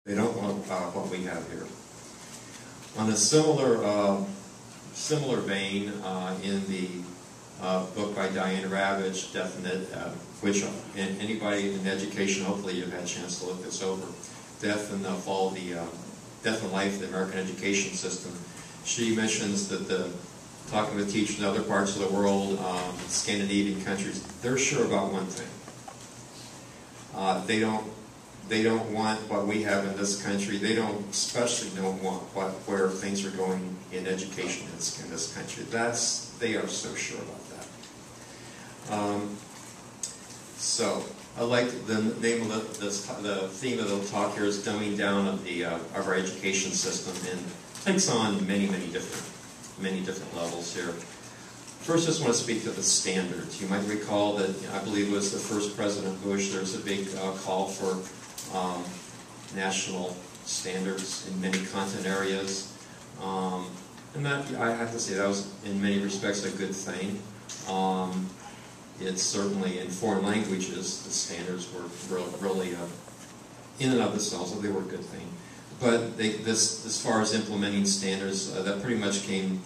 They don't want what we have here. On a similar vein, in the book by Diane Ravitch, which anybody in education, hopefully you've had a chance to look this over, Death and Life of the American Education System. She mentions that talking with teachers in other parts of the world, Scandinavian countries, they're sure about one thing. They don't want what we have in this country. They especially don't want where things are going in education in this country. They are so sure about that. So I like the name of the theme of the talk here is dumbing down of our education system, and takes on many different levels here. First, I just want to speak to the standards. You might recall that I believe it was the first President Bush. There was a big call for national standards in many content areas, and that, I have to say, that was in many respects a good thing. It's certainly in foreign languages the standards were really in and of themselves, they were a good thing. But as far as implementing standards, that pretty much came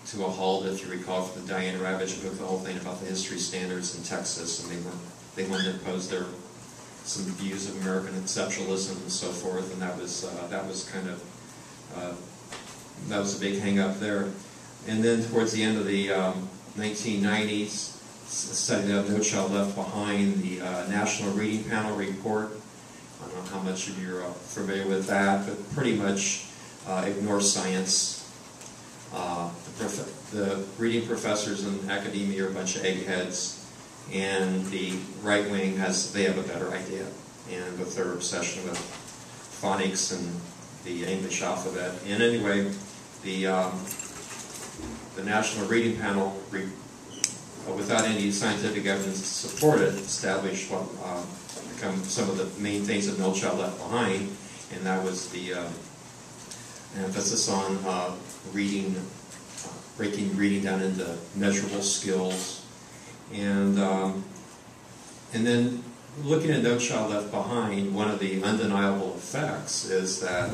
to a halt, if you recall, from the Diane Ravitch book, the whole thing about the history standards in Texas, and they wanted to impose some views of American exceptionalism and so forth, and that was a big hang-up there. And then towards the end of the 1990s, setting up No Child Left Behind, the National Reading Panel report. I don't know how much of you are familiar with that, but pretty much ignores science. The reading professors in academia are a bunch of eggheads, and the right wing they have a better idea, and with their obsession with phonics and the English alphabet. And anyway, the National Reading Panel, without any scientific evidence to support it, established what become some of the main things of No Child Left Behind, and that was the emphasis on breaking reading down into measurable skills, and then looking at No Child Left Behind, one of the undeniable effects is that,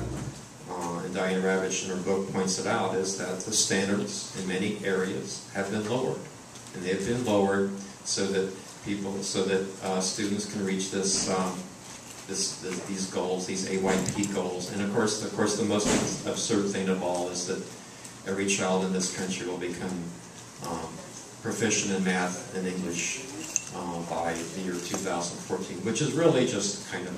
and Diane Ravitch in her book points it out, is that the standards in many areas have been lowered, and they have been lowered so that students can reach these goals, these AYP goals. And of course, the most absurd thing of all is that every child in this country will become proficient in math and English by the year 2014, which is really just kind of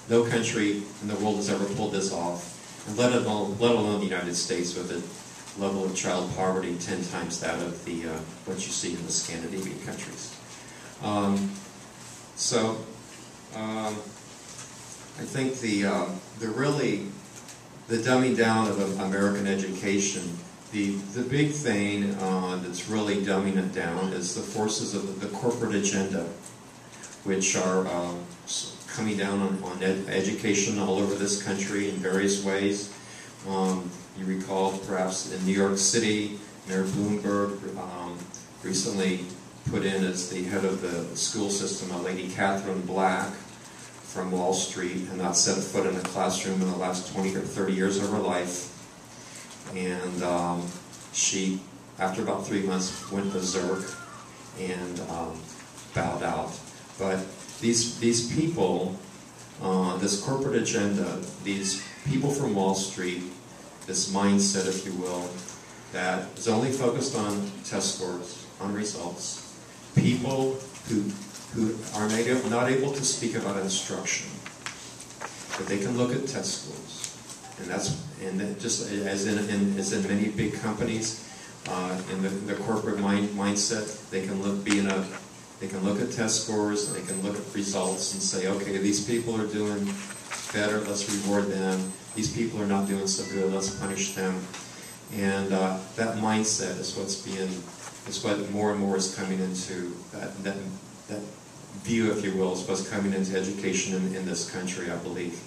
no country in the world has ever pulled this off, and let alone the United States, with a level of child poverty 10 times that of what you see in the Scandinavian countries. I think the dumbing down of American education, the big thing that's really dumbing it down is the forces of the corporate agenda, which are coming down on education all over this country in various ways. You recall perhaps in New York City, Mayor Bloomberg recently put in as the head of the school system a lady, Catherine Black, from Wall Street, and not set a foot in a classroom in the last 20 or 30 years of her life. And she, after about 3 months, went berserk and bowed out. But these people, this corporate agenda, these people from Wall Street, this mindset, if you will, that is only focused on test scores, on results, people who are not able to speak about instruction, but they can look at test scores, and just as in many big companies, in the corporate mindset, they can look at test scores, and they can look at results and say, okay, these people are doing better, let's reward them. These people are not doing so good, let's punish them. And that mindset is what more and more is coming into that view, if you will, is what's coming into education in this country, I believe.